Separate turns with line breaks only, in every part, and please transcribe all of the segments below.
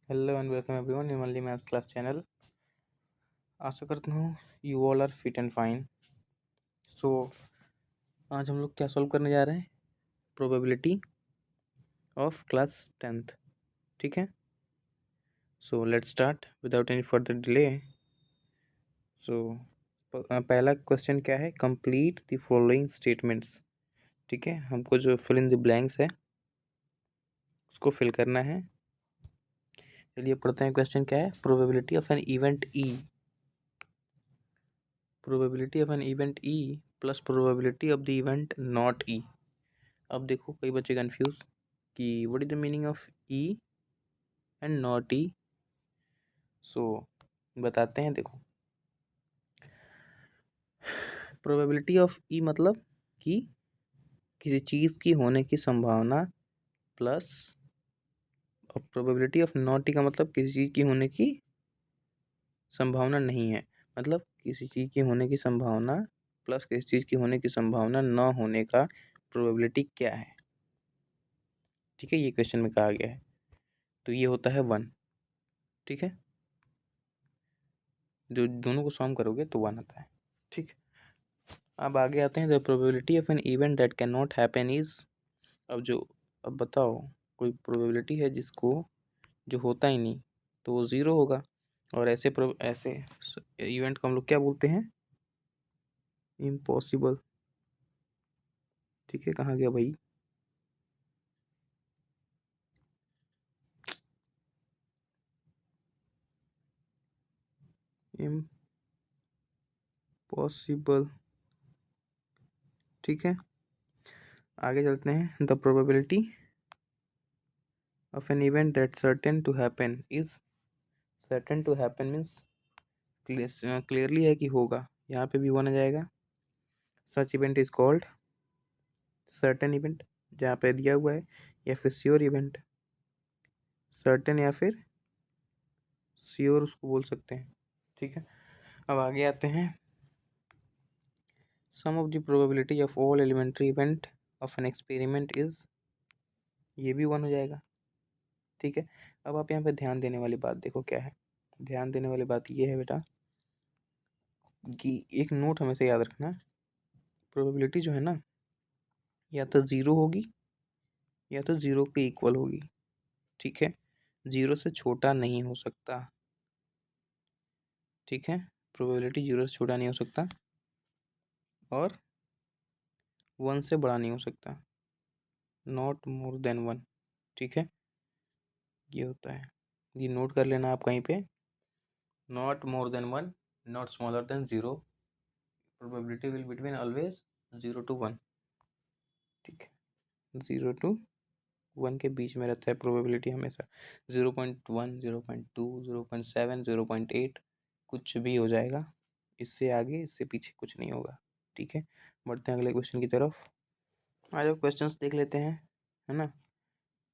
Hello and welcome everyone in only maths class channel. आशा करता हूँ you all are fit and fine. So आज हम लोग क्या सॉल्व करने जा रहे हैं? Probability of class 10th। ठीक है, so let's start without any further delay. So पहला क्वेश्चन क्या है? Complete the following statements. ठीक है, हमको जो फिल इन द ब्लैंक्स है उसको फिल करना है। चलिए पढ़ते हैं। क्वेश्चन क्या है? Probability of an event E, probability of an event E plus probability of the event not E. अब देखो कई बच्चे कंफ्यूज कि what is the meaning of E and not E. So बताते हैं। देखो, प्रोबेबिलिटी ऑफ ई मतलब कि किसी चीज़ की होने की संभावना, प्लस और प्रोबेबिलिटी ऑफ नॉट ई का मतलब किसी चीज़ की होने की संभावना नहीं है। मतलब किसी चीज़ की होने की संभावना प्लस किसी चीज़ की होने की संभावना न होने का प्रोबेबिलिटी क्या है। ठीक है, ये क्वेश्चन में कहा गया है। तो ये होता है 1। ठीक है, जो दोनों को सॉल्व करोगे तो 1 आता है। ठीक, अब आगे आते हैं। The probability of an event that can not happen is. अब बताओ कोई प्रोबेबिलिटी है जिसको जो होता ही नहीं तो वो 0 होगा। और ऐसे इवेंट को हम लोग क्या बोलते हैं? इम्पॉसिबल। ठीक है, कहाँ गया भाई? इम्पॉसिबल। ठीक है, आगे चलते हैं। The probability of an event that certain to happen is. Certain to happen means clearly है कि होगा, यहाँ पे भी 1 आ जाएगा। Such event is called certain event, जहाँ पे दिया हुआ है, या फिर श्योर इवेंट। सर्टेन या फिर श्योर उसको बोल सकते हैं। ठीक है, अब आगे आते हैं। Sum of the probability of all elementary event of an experiment is. ये भी 1 हो जाएगा। ठीक है, अब आप यहाँ पे ध्यान देने वाली बात देखो क्या है। ध्यान देने वाली बात ये है बेटा कि एक नोट हमेशा याद रखना, प्रोबेबिलिटी जो है ना, या तो 0 होगी या तो 0 के इक्वल होगी। ठीक है, 0 से छोटा नहीं हो सकता। ठीक है, प्रोबेबिलिटी 0 से छोटा नहीं हो सकता और 1 से बड़ा नहीं हो सकता। Not more than 1। ठीक है, ये होता है। ये नोट कर लेना आप कहीं पे। Not more than 1, not smaller than 0। Probability will between always 0 to 1। ठीक है, 0 to 1 के बीच में रहता है प्रोबेबिलिटी हमेशा। 0.1, 0.2, 0.7, 0.8 कुछ भी हो जाएगा। इससे आगे इससे पीछे कुछ नहीं होगा। ठीक है, बढ़ते हैं अगले क्वेश्चन की तरफ। आ जाओ, क्वेश्चंस देख लेते हैं, है ना।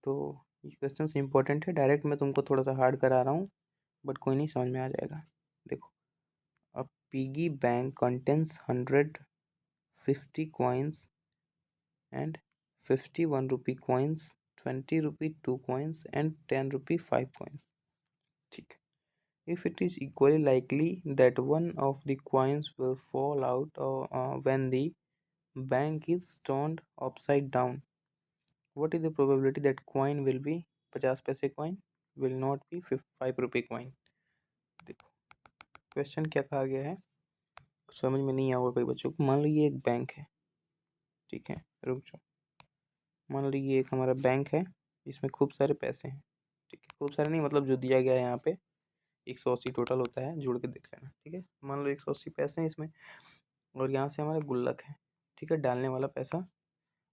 तो ये क्वेश्चंस इंपॉर्टेंट है। डायरेक्ट मैं तुमको थोड़ा सा हार्ड करा रहा हूँ, बट कोई नहीं, समझ में आ जाएगा। देखो, a piggy bank contains 150 coins and 51 rupee coins, 20 rupee 2 coins and 10 rupee 5 coins. ठीक, if it is equally likely that one of the coins will fall out when the bank is turned upside down, what is the probability that coin will be 50 पैसे coin will not be 5 रुपये coin? देखो question क्या कहा गया है, समझ में नहीं आएगा कई बच्चों को। मान लो ये एक बैंक है। ठीक है, रुक जाओ। मान लो ये एक हमारा बैंक है, इसमें खूब सारे पैसे हैं। ठीक है, खूब सारे नहीं मतलब जो दिया गया है यहाँ पे 180 टोटल होता है, जोड़ के देख लेना। ठीक है, मान लो 180 पैसे हैं इसमें, और यहाँ से हमारा गुल्लक है। ठीक है, डालने वाला पैसा।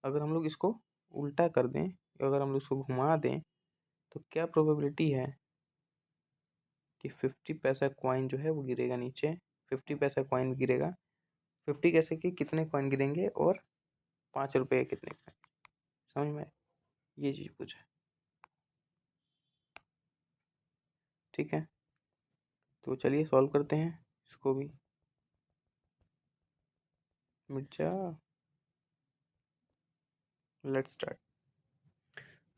अगर हम लोग इसको उल्टा कर दें, अगर हम लोग इसको घुमा दें, तो क्या प्रोबेबिलिटी है कि 50 पैसा कॉइन जो है वो गिरेगा नीचे। 50 पैसा कॉइन गिरेगा। 50 कैसे कि कितने कॉइन गिरेंगे और 5 रुपये कितने का। समझ में? ये चीज़ पूछा। ठीक है, तो चलिए सॉल्व करते हैं इसको भी। मिर्चा, लेट्स स्टार्ट।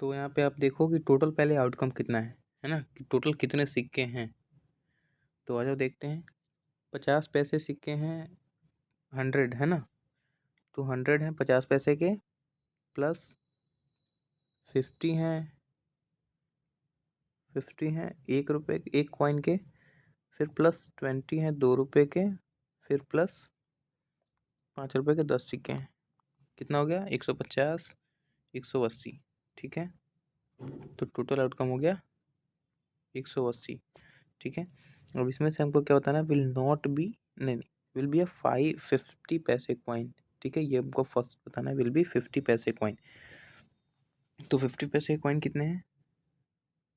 तो यहाँ पे आप देखो कि टोटल पहले आउटकम कितना है। है ना, कि टोटल कितने सिक्के हैं। तो आ जाओ देखते हैं। 50 पैसे सिक्के हैं, 100 है ना, तो 100 हैं 50 पैसे के, प्लस 50 हैं, 50 हैं 1 रुपये एक कॉइन के, फिर प्लस 20 हैं 2 रुपये के, फिर प्लस 5 रुपये के 10 सिक्के हैं। कितना हो गया, 150, 180। ठीक है, तो टोटल आउटकम हो गया 180। ठीक है, अब इसमें से हमको क्या बताना है, विल नॉट बी, नहीं नहीं, विल बी 50 पैसे कॉइन। ठीक है, ये हमको फर्स्ट बताना है, विल बी 50 पैसे कॉइन। तो 50 पैसे कॉइन कितने हैं,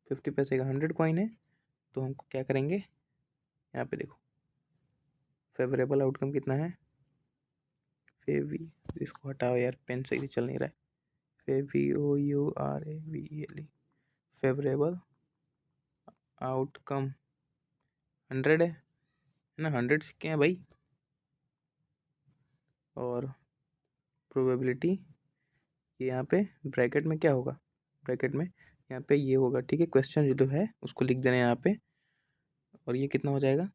50 पैसे का 100 कॉइन है। तो हमको क्या करेंगे, यहाँ पे देखो फेवरेबल आउटकम कितना है, फेवी, इसको हटाओ यार, पेन से ही चल नहीं रहा है, FAVOURABLE, फेवरेबल आउटकम 100 है ना, 100 सिक्के हैं भाई। और प्रोबेबिलिटी, ये यहाँ पे ब्रैकेट में क्या होगा, ब्रैकेट में यहाँ पे ये होगा। ठीक है, क्वेश्चन जो है उसको लिख देना है यहाँ पे। और ये कितना हो जाएगा,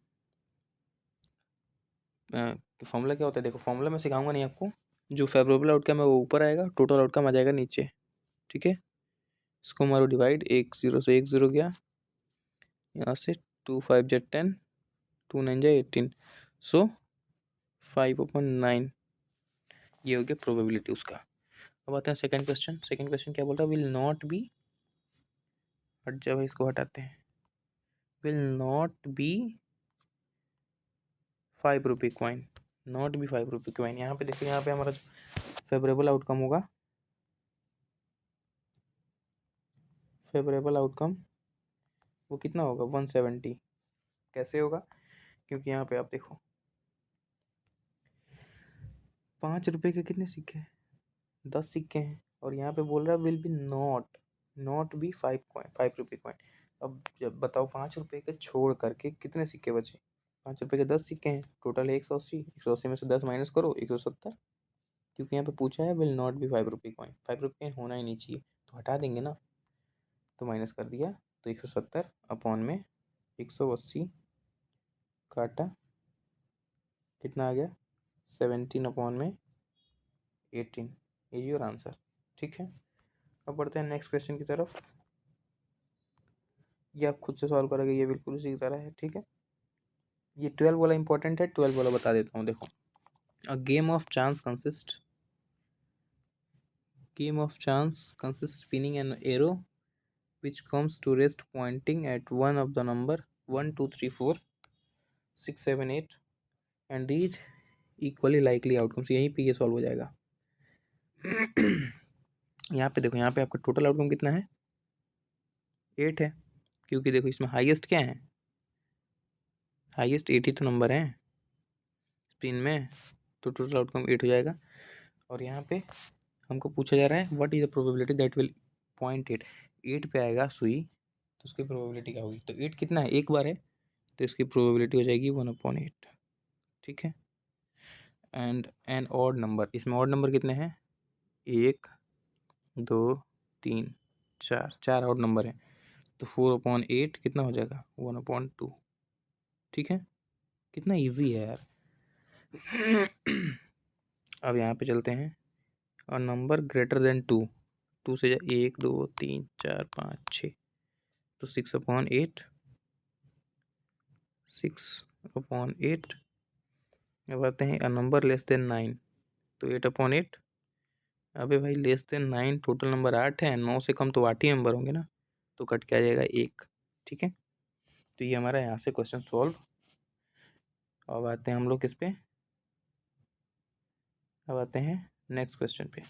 फॉर्मूला क्या होता है, देखो फॉर्मूला मैं सिखाऊंगा नहीं आपको, जो फेवरेबल आउटकम है वो ऊपर आएगा, टोटल आउटकम आ जाएगा नीचे। ठीक है, इसको मारो डिवाइड, 1 0 से 1 0 गया, यहाँ से 2 5 जा 10, 2 9 जा 18, सो 5/9, ये हो गया प्रोबेबिलिटी उसका। अब आते हैं सेकंड क्वेश्चन। सेकंड क्वेश्चन क्या बोल रहा है, विल नॉट बी, हट जा भाई, इसको हटाते हैं, विल नॉट बी 5 रुपये कॉइन, नॉट बी 5 रुपये कॉइन। यहाँ पे देखो, यहाँ पे हमारा फेवरेबल आउटकम होगा, फेवरेबल आउटकम वो कितना होगा, 170। कैसे होगा, क्योंकि यहाँ पे आप देखो 5 रुपये के कितने सिक्के हैं, 10 सिक्के हैं, और यहाँ पे बोल रहा है will be not, not be 5 रुपये कॉइन। अब जब बताओ 5 रुपये के छोड़ करके कितने सिक्के बचे, 5 रुपये के 10 सिक्के हैं, टोटल है 180, 180 में से 10 माइनस करो, 170। क्योंकि यहाँ पे पूछा है विल नॉट बी 5 रुपये कॉइन, 5 रुपये होना ही नहीं चाहिए, तो हटा देंगे ना, तो माइनस कर दिया, तो 170 अपॉन में 180 काटा, कितना आ गया, 17 अपॉन में 18, ये योर आंसर। ठीक है, अब बढ़ते हैं नेक्स्ट क्वेश्चन की तरफ। ये आप खुद से सॉल्व करोगे, ये बिल्कुल उसी की तरह है। ठीक है, ये 12 वाला इंपॉर्टेंट है, 12 वाला बता देता हूँ। देखो, a game of chance consist, game of chance consist spinning an arrow which comes to rest pointing at one of the number 1 2 3 4 6 7 8 and these equally likely outcomes। यहीं पे ये सॉल्व हो जाएगा। यहाँ पे देखो, यहाँ पे आपका टोटल आउटकम कितना है, 8 है, क्योंकि देखो इसमें हाईएस्ट क्या है, हाईएस्ट 8 ही तो नंबर है स्पिन में, तो टोटल आउटकम 8 हो जाएगा। और यहाँ पे हमको पूछा जा रहा है what is the probability that will point 8 पे आएगा सुई, तो उसकी प्रोबेबिलिटी क्या होगी, तो 8 कितना है, एक बार है, तो इसकी प्रोबेबिलिटी हो जाएगी 1/8। ठीक है, एंड एन ऑड नंबर, इसमें ऑड नंबर कितने हैं, 1 2 3 4, 4 ऑड नंबर है, तो 4/8 कितना हो जाएगा, 1/2। ठीक है, कितना इजी है यार। अब यहाँ पे चलते हैं, और नंबर ग्रेटर देन 2, 2 से 1 2 3 4 5 6, तो 6/8, 6/8। अब आते हैं, अ नंबर लेस देन 9, तो 8/8। अबे भाई लेस देन 9, टोटल नंबर 8 है, 9 से कम तो 8 ही नंबर होंगे ना, तो कट के आ जाएगा 1। ठीक है, तो ये हमारा यहाँ से क्वेश्चन सॉल्व। अब आते हैं हम लोग किस पे, अब आते हैं नेक्स्ट क्वेश्चन पे।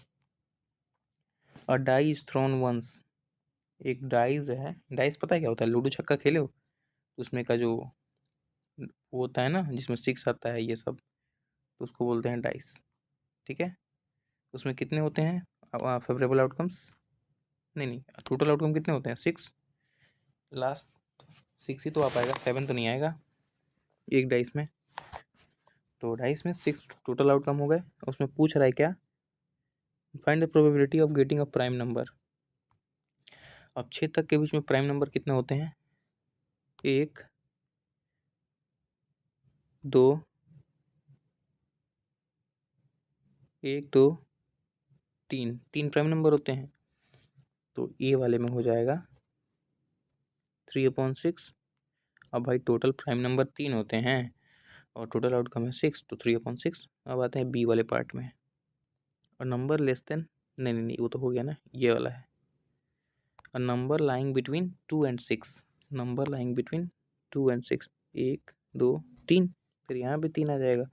अ डाई इज थ्रोन वंस, एक डाइज है, डाइस पता है क्या होता है, लूडो छक्का खेले हो, उसमें का जो वो होता है ना, जिसमें 6 आता है ये सब, तो उसको बोलते हैं डाइस। ठीक है, उसमें कितने होते हैं फेवरेबल आउटकम्स, नहीं नहीं, टोटल आउटकम कितने होते हैं, 6, लास्ट 6 ही तो आ पाएगा, 7 तो नहीं आएगा एक डाइस में। तो डाइस में 6 टोटल आउटकम हो गए। उसमें पूछ रहा है क्या, find the probability of getting a prime number. अब 6 तक के बीच में प्राइम नंबर कितने होते हैं? 1, 2, 1, 2, 3, 3 प्राइम नंबर होते हैं। तो ए वाले में हो जाएगा 3/6। अब भाई टोटल प्राइम नंबर 3 होते हैं और टोटल आउटकम है 6, तो 3/6। अब आते हैं बी वाले पार्ट में। और नंबर लेस देन, नहीं नहीं नहीं, वो तो हो गया ना, ये वाला है। A number lying between 2 and 6, number lying between 2 and 6, 1, 2, 3, फिर यहाँ भी 3 आ जाएगा,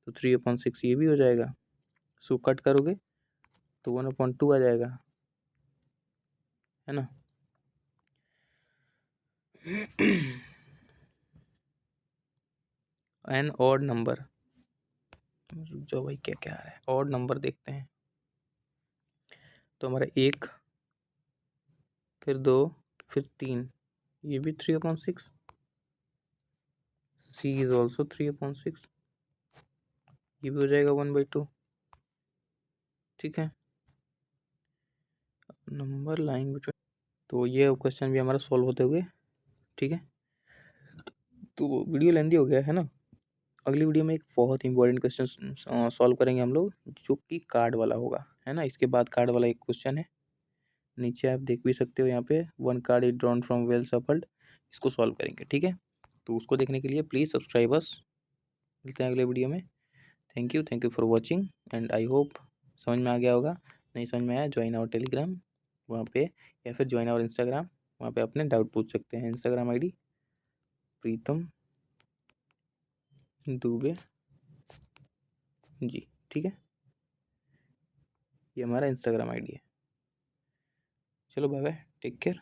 तो 3/6 ये भी हो जाएगा। सो कट करोगे तो 1/2 आ जाएगा, है ना। एन ऑड नंबर, जो भाई क्या क्या आ रहा है, ऑड नंबर देखते हैं। तो हमारा 1, फिर 2, फिर 3, ये भी 3/6। सी इज ऑल्सो 3/6, ये भी हो जाएगा 1/2। ठीक है, नंबर लाइंग बिटवीन, तो ये क्वेश्चन भी हमारा सॉल्व होते हुए। ठीक है, तो वीडियो लेंदी हो गया है ना। अगली वीडियो में एक बहुत इंपॉर्टेंट क्वेश्चन सॉल्व करेंगे हम लोग, जो कि कार्ड वाला होगा, है ना। इसके बाद कार्ड वाला एक क्वेश्चन है, नीचे आप देख भी सकते हो यहाँ पे, 1 card is drawn from well shuffled. इसको सॉल्व करेंगे, ठीक है। तो उसको देखने के लिए प्लीज़ सब्सक्राइब अस। मिलते हैं अगले वीडियो में। Thank you for watching and I hope समझ में आ गया होगा। नहीं समझ में आया, ज्वाइन आवर टेलीग्राम वहाँ पे, या फिर ज्वाइन आवर इंस्टाग्राम, वहाँ पे अपने डाउट पूछ सकते हैं। इंस्टाग्राम आईडी प्रीतम दुबे जी, ठीक है। ये हमारा इंस्टाग्राम आईडी है। चलो बाय बाय, टेक केयर।